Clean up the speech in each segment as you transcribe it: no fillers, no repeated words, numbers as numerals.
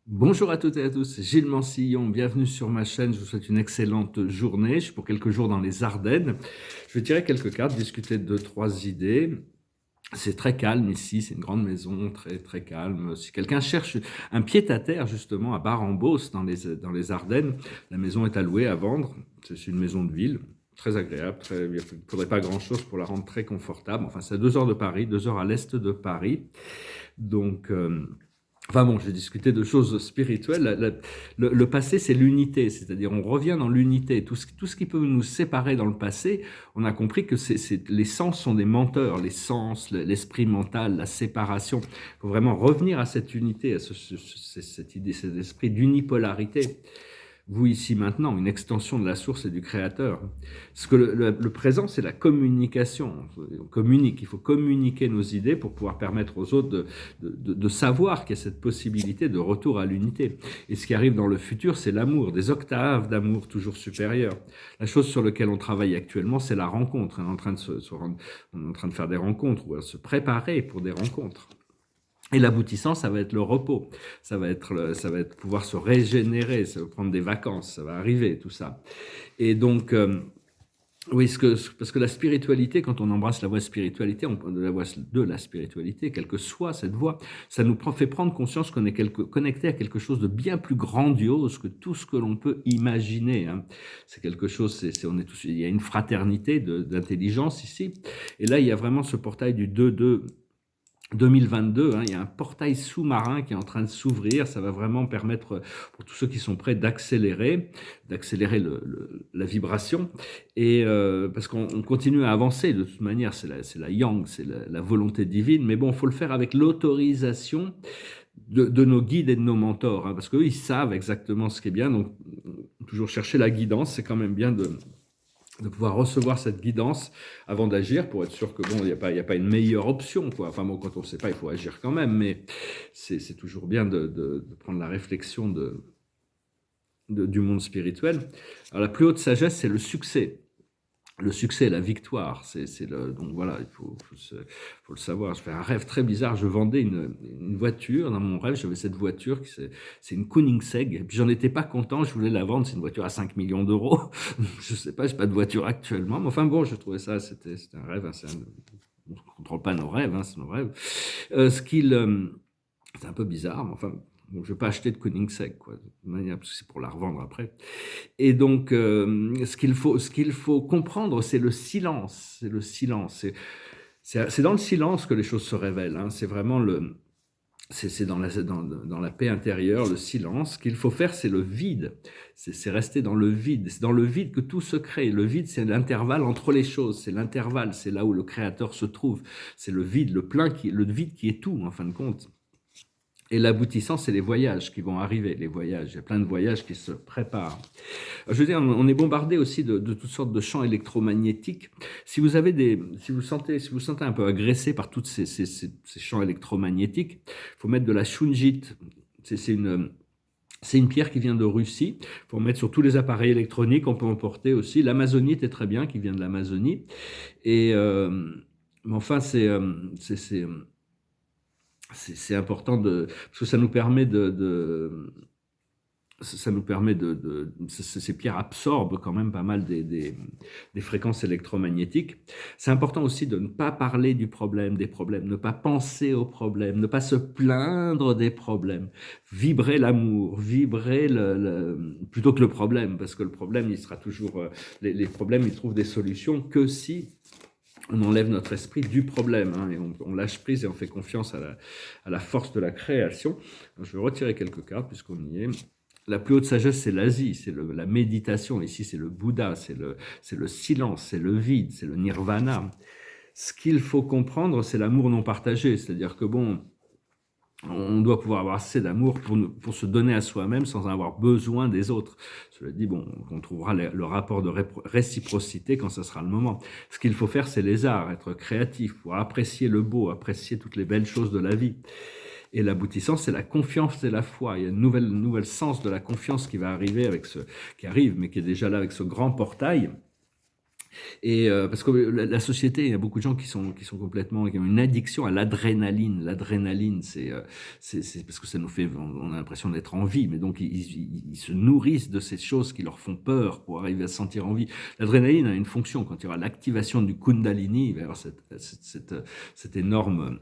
Bonjour à toutes et à tous, c'est Gilles Mansillon, bienvenue sur ma chaîne, je vous souhaite une excellente journée, je suis pour quelques jours dans les Ardennes, je vais tirer quelques cartes, discuter de deux, trois idées, c'est très calme ici, c'est une grande maison, très très calme, si quelqu'un cherche un pied-à-terre justement à Bar-en-Beauce dans les Ardennes, la maison est allouée à vendre, c'est une maison de ville, très agréable, il ne faudrait pas grand-chose pour la rendre très confortable, enfin c'est à 2 heures de Paris, 2 heures à l'est de Paris, donc... Enfin bon, j'ai discuté de choses spirituelles. Le passé, c'est l'unité, c'est-à-dire on revient dans l'unité. Tout ce qui peut nous séparer dans le passé, on a compris que les sens sont des menteurs, les sens, l'esprit mental, la séparation. Il faut vraiment revenir à cette unité, à cette idée, cet esprit d'unipolarité. Vous ici maintenant, une extension de la source et du créateur. Ce que le présent, c'est la communication. On communique, il faut communiquer nos idées pour pouvoir permettre aux autres de savoir qu'il y a cette possibilité de retour à l'unité. Et ce qui arrive dans le futur, c'est l'amour, des octaves d'amour toujours supérieures. La chose sur laquelle on travaille actuellement, c'est la rencontre. On est en train on est en train de faire des rencontres ou à se préparer pour des rencontres. Et l'aboutissant, ça va être le repos, ça va être pouvoir se régénérer, ça va prendre des vacances, ça va arriver, tout ça. Et donc, oui, parce que la spiritualité, quand on embrasse la voie spiritualité, la voie de la spiritualité, quelle que soit cette voie, ça nous fait prendre conscience qu'on est connecté à quelque chose de bien plus grandiose que tout ce que l'on peut imaginer. Hein. C'est quelque chose, on est tous, il y a une fraternité d'intelligence ici. Et là, il y a vraiment ce portail du 2-2. 2022, hein, il y a un portail sous-marin qui est en train de s'ouvrir. Ça va vraiment permettre pour tous ceux qui sont prêts d'accélérer la vibration. Et parce qu'on continue à avancer de toute manière, c'est la yang, c'est la volonté divine. Mais bon, il faut le faire avec l'autorisation de nos guides et de nos mentors, hein, parce qu'eux, ils savent exactement ce qui est bien. Donc, toujours chercher la guidance, c'est quand même bien de pouvoir recevoir cette guidance avant d'agir pour être sûr que bon, il y a pas une meilleure option, quoi. Enfin bon, quand on ne sait pas, il faut agir quand même, mais c'est toujours bien de prendre la réflexion du monde spirituel. Alors la plus haute sagesse, c'est le succès. Le succès, la victoire, donc voilà, faut le savoir. Je fais un rêve très bizarre. Je vendais une voiture. Dans mon rêve, j'avais cette voiture c'est une Koenigsegg. Et puis j'en étais pas content. Je voulais la vendre. C'est une voiture à 5 millions d'euros. Je sais pas, j'ai pas de voiture actuellement. Mais enfin bon, je trouvais ça, c'était un rêve. Hein, on ne contrôle pas nos rêves, hein, c'est nos rêves. C'est un peu bizarre, mais enfin, bon, je vais pas acheter de Koenigsegg, quoi, de toute manière, parce que c'est pour la revendre après. Et donc, ce qu'il faut comprendre, c'est le silence. C'est le silence. C'est dans le silence que les choses se révèlent. Hein. C'est vraiment c'est dans la paix intérieure, le silence. Ce qu'il faut faire, c'est le vide. C'est rester dans le vide. C'est dans le vide que tout se crée. Le vide, c'est l'intervalle entre les choses. C'est l'intervalle. C'est là où le créateur se trouve. C'est le vide, le vide qui est tout, en fin de compte. Et l'aboutissant, c'est les voyages qui vont arriver, les voyages. Il y a plein de voyages qui se préparent. Je veux dire, on est bombardé aussi de toutes sortes de champs électromagnétiques. Si vous vous sentez un peu agressé par tous ces champs électromagnétiques, il faut mettre de la shungite. C'est une pierre qui vient de Russie. Il faut mettre sur tous les appareils électroniques. On peut en porter aussi. L'amazonite est très bien, qui vient de l'Amazonie. Et mais enfin, c'est important parce que ça nous permet ces pierres absorbent quand même pas mal des fréquences électromagnétiques. C'est important aussi de ne pas parler des problèmes, ne pas penser aux problèmes, ne pas se plaindre des problèmes. Vibrer l'amour, vibrer plutôt que le problème, parce que le problème, il sera toujours, les problèmes, ils trouvent des solutions que si on enlève notre esprit du problème, hein, et on lâche prise et on fait confiance à la force de la création. Je vais retirer quelques cartes puisqu'on y est. La plus haute sagesse, c'est l'Asie, c'est la méditation. Ici, c'est le Bouddha, c'est le silence, c'est le vide, c'est le nirvana. Ce qu'il faut comprendre, c'est l'amour non partagé. C'est-à-dire que bon, on doit pouvoir avoir assez d'amour pour se donner à soi-même sans avoir besoin des autres. Cela dit, bon, on trouvera le rapport de réciprocité quand ce sera le moment. Ce qu'il faut faire, c'est les arts, être créatif, pour apprécier le beau, apprécier toutes les belles choses de la vie. Et l'aboutissant, c'est la confiance et la foi. Il y a une nouvelle sens de la confiance qui va arriver qui arrive, mais qui est déjà là avec ce grand portail. Et parce que la société, il y a beaucoup de gens qui sont complètement, qui ont une addiction à l'adrénaline. L'adrénaline, c'est parce que ça nous fait, on a l'impression d'être en vie, mais donc ils se nourrissent de ces choses qui leur font peur pour arriver à se sentir en vie. L'adrénaline a une fonction. Quand il y aura l'activation du Kundalini, il va y avoir cette énorme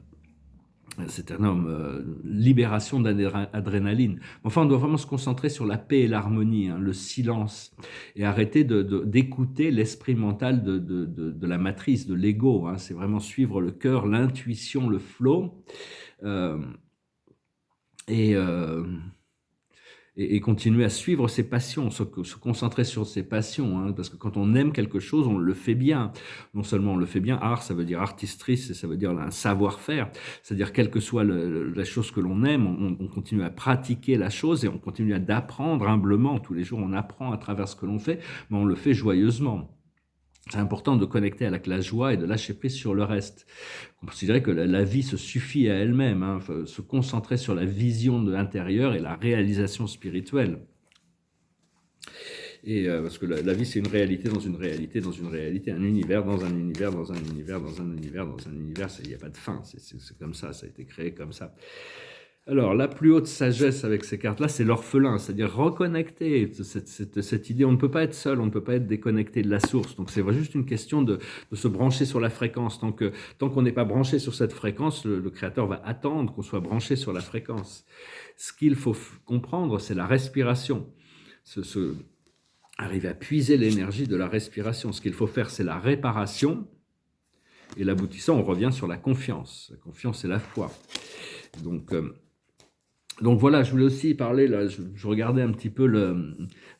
libération d'adrénaline. Enfin, on doit vraiment se concentrer sur la paix et l'harmonie, hein, le silence, et arrêter d'écouter l'esprit mental de la matrice, de l'ego, hein. C'est vraiment suivre le cœur, l'intuition, le flow, euh, et, euh, et continuer à suivre ses passions, se concentrer sur ses passions, hein, parce que quand on aime quelque chose, on le fait bien. Non seulement on le fait bien, art, ça veut dire artistrice, ça veut dire un savoir-faire, c'est-à-dire quelle que soit la chose que l'on aime, on continue à pratiquer la chose et on continue à d'apprendre humblement. Tous les jours, on apprend à travers ce que l'on fait, mais on le fait joyeusement. C'est important de connecter avec la joie et de lâcher prise sur le reste. Considérer que la vie se suffit à elle-même, hein, se concentrer sur la vision de l'intérieur et la réalisation spirituelle. Et parce que la vie, c'est une réalité dans une réalité dans une réalité, un univers dans un univers dans un univers dans un univers dans un univers. Il n'y a pas de fin, c'est comme ça a été créé comme ça. Alors, la plus haute sagesse avec ces cartes-là, c'est l'orphelin, c'est-à-dire reconnecter cette idée. On ne peut pas être seul, on ne peut pas être déconnecté de la source. Donc, c'est juste une question de se brancher sur la fréquence. Tant qu'on n'est pas branché sur cette fréquence, le Créateur va attendre qu'on soit branché sur la fréquence. Ce qu'il faut comprendre, c'est la respiration. Arriver à puiser l'énergie de la respiration. Ce qu'il faut faire, c'est la réparation. Et l'aboutissant, on revient sur la confiance. La confiance et la foi. Donc voilà, je voulais aussi parler, là, je regardais un petit peu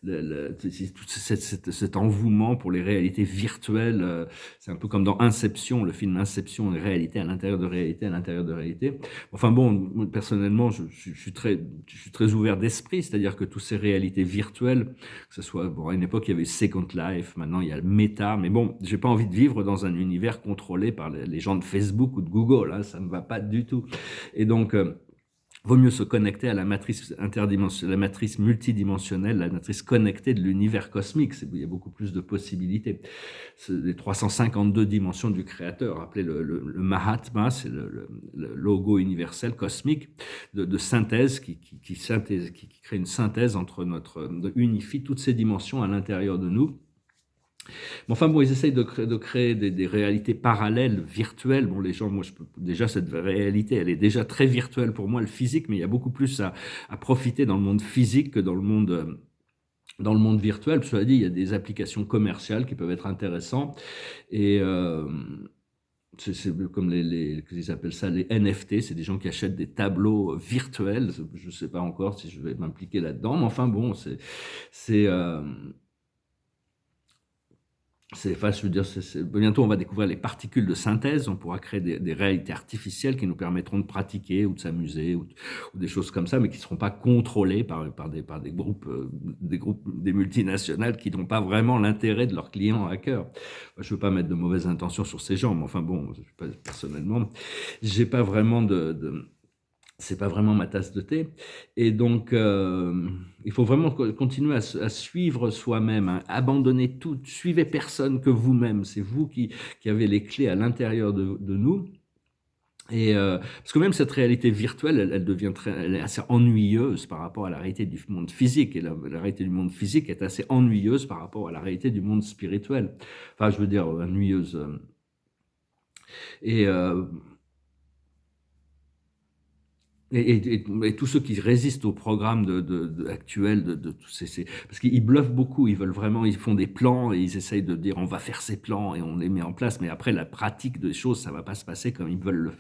tout cet envouement pour les réalités virtuelles. C'est un peu comme dans Inception, le film Inception, une réalité à l'intérieur de réalité, à l'intérieur de réalité. Enfin bon, personnellement, je suis très ouvert d'esprit, c'est-à-dire que toutes ces réalités virtuelles, que ce soit, bon, à une époque, il y avait Second Life, maintenant il y a le Meta, mais bon, j'ai pas envie de vivre dans un univers contrôlé par les gens de Facebook ou de Google, hein, ça me va pas du tout. Et donc, vaut mieux se connecter à la matrice interdimensionnelle, la matrice multidimensionnelle, la matrice connectée de l'univers cosmique. Il y a beaucoup plus de possibilités. C'est les 352 dimensions du Créateur, appelé le Mahatma, c'est le logo universel cosmique de synthèse qui crée une synthèse unifie toutes ces dimensions à l'intérieur de nous. Mais enfin bon, ils essayent de créer des réalités parallèles, virtuelles. Bon, les gens, moi, déjà cette réalité, elle est déjà très virtuelle pour moi, le physique, mais il y a beaucoup plus à profiter dans le monde physique que dans le monde virtuel. Cela dit, il y a des applications commerciales qui peuvent être intéressantes et c'est comme qu'ils appellent ça les NFT, c'est des gens qui achètent des tableaux virtuels. Je ne sais pas encore si je vais m'impliquer là-dedans, mais enfin bon, enfin, je veux dire, bientôt on va découvrir les particules de synthèse, on pourra créer des réalités artificielles qui nous permettront de pratiquer ou de s'amuser ou des choses comme ça, mais qui ne seront pas contrôlées par des groupes, des multinationales qui n'ont pas vraiment l'intérêt de leurs clients à cœur. Je ne veux pas mettre de mauvaises intentions sur ces gens, mais enfin bon, personnellement, j'ai pas vraiment c'est pas vraiment ma tasse de thé. Et donc, il faut vraiment continuer à suivre soi-même, hein, abandonner tout, suivez personne que vous-même. C'est vous qui avez les clés à l'intérieur de nous. Et parce que même cette réalité virtuelle, elle est assez ennuyeuse par rapport à la réalité du monde physique. Et la réalité du monde physique est assez ennuyeuse par rapport à la réalité du monde spirituel. Enfin, je veux dire, ennuyeuse. Et Et tous ceux qui résistent au programme actuel parce qu'ils bluffent beaucoup, ils font des plans et ils essayent de dire on va faire ces plans et on les met en place, mais après la pratique des choses, ça va pas se passer comme ils veulent.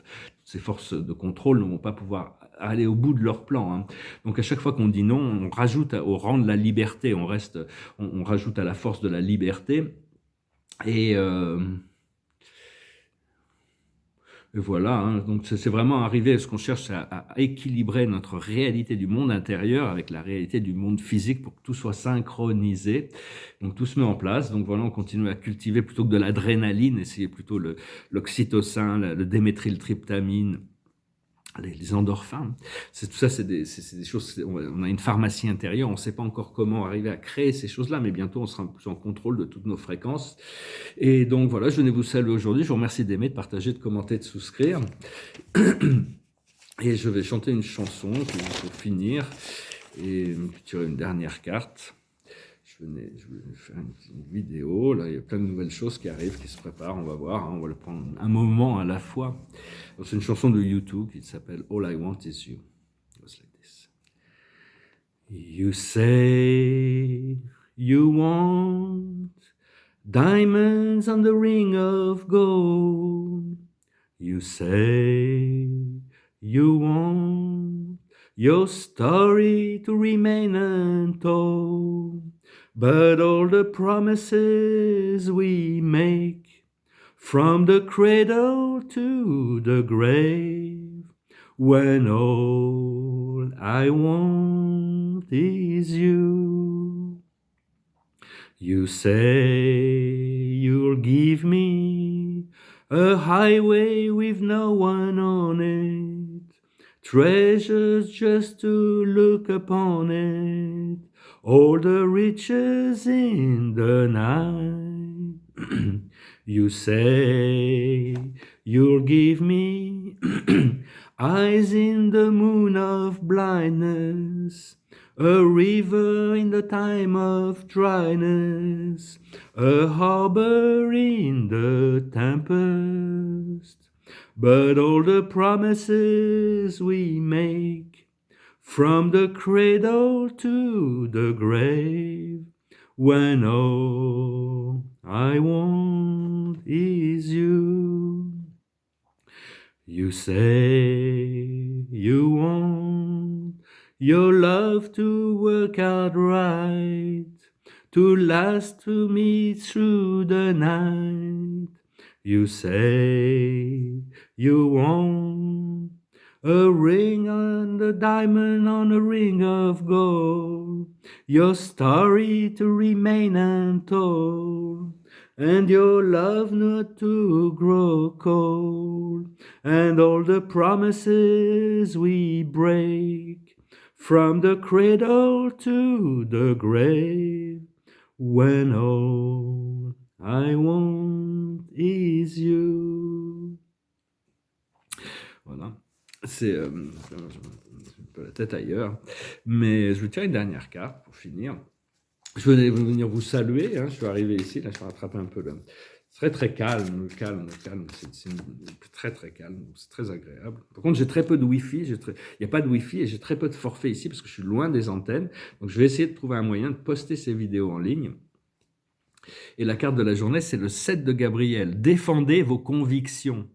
Ces forces de contrôle ne vont pas pouvoir aller au bout de leur plan, hein. Donc à chaque fois qu'on dit non, on rajoute au rang de la liberté, on rajoute à la force de la liberté et et voilà, hein. Donc c'est vraiment arriver à ce qu'on cherche à équilibrer notre réalité du monde intérieur avec la réalité du monde physique pour que tout soit synchronisé. Donc tout se met en place. Donc voilà, on continue à cultiver plutôt que de l'adrénaline, essayer plutôt l'oxytocin, le déméthyltryptamine, les endorphins. Tout ça, c'est des choses, on a une pharmacie intérieure, on ne sait pas encore comment arriver à créer ces choses-là, mais bientôt on sera plus en contrôle de toutes nos fréquences. Et donc voilà, je venais vous saluer aujourd'hui, je vous remercie d'aimer, de partager, de commenter, de souscrire. Et je vais chanter une chanson pour finir et tirer une dernière carte. Je vais faire une vidéo, là il y a plein de nouvelles choses qui arrivent, qui se préparent, on va voir, hein, on va le prendre un moment à la fois. C'est une chanson de U2 qui s'appelle All I Want Is You. It goes like this. You say you want diamonds on the ring of gold. You say you want your story to remain untold. But all the promises we make, from the cradle to the grave, when all I want is you. You say you'll give me a highway with no one on it, treasures just to look upon it, all the riches in the night. You say you'll give me eyes in the moon of blindness, a river in the time of dryness, a harbor in the tempest. But all the promises we make, from the cradle to the grave, when all I want is you. You say you want your love to work out right, to last to me through the night. You say you want a ring and a diamond on a ring of gold, your story to remain untold, and your love not to grow cold, and all the promises we break, from the cradle to the grave, when all I want is you. Voilà. C'est un peu la tête ailleurs, mais je vais tirer une dernière carte pour finir. Je venais venir vous saluer, hein, je suis arrivé ici, là je vais rattraper un peu là. Très très calme, c'est très très calme, c'est très agréable. Par contre j'ai très peu de Wi-Fi, il n'y a pas de Wi-Fi et j'ai très peu de forfait ici parce que je suis loin des antennes, donc je vais essayer de trouver un moyen de poster ces vidéos en ligne. Et la carte de la journée c'est le 7 de Gabriel, défendez vos convictions.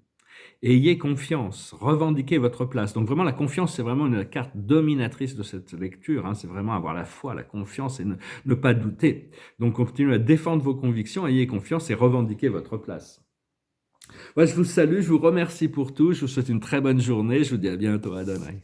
Ayez confiance, revendiquez votre place. Donc vraiment, la confiance, c'est vraiment une carte dominatrice de cette lecture. Hein. C'est vraiment avoir la foi, la confiance et ne pas douter. Donc continuez à défendre vos convictions, ayez confiance et revendiquez votre place. Moi, je vous salue, je vous remercie pour tout. Je vous souhaite une très bonne journée. Je vous dis à bientôt. Adonai.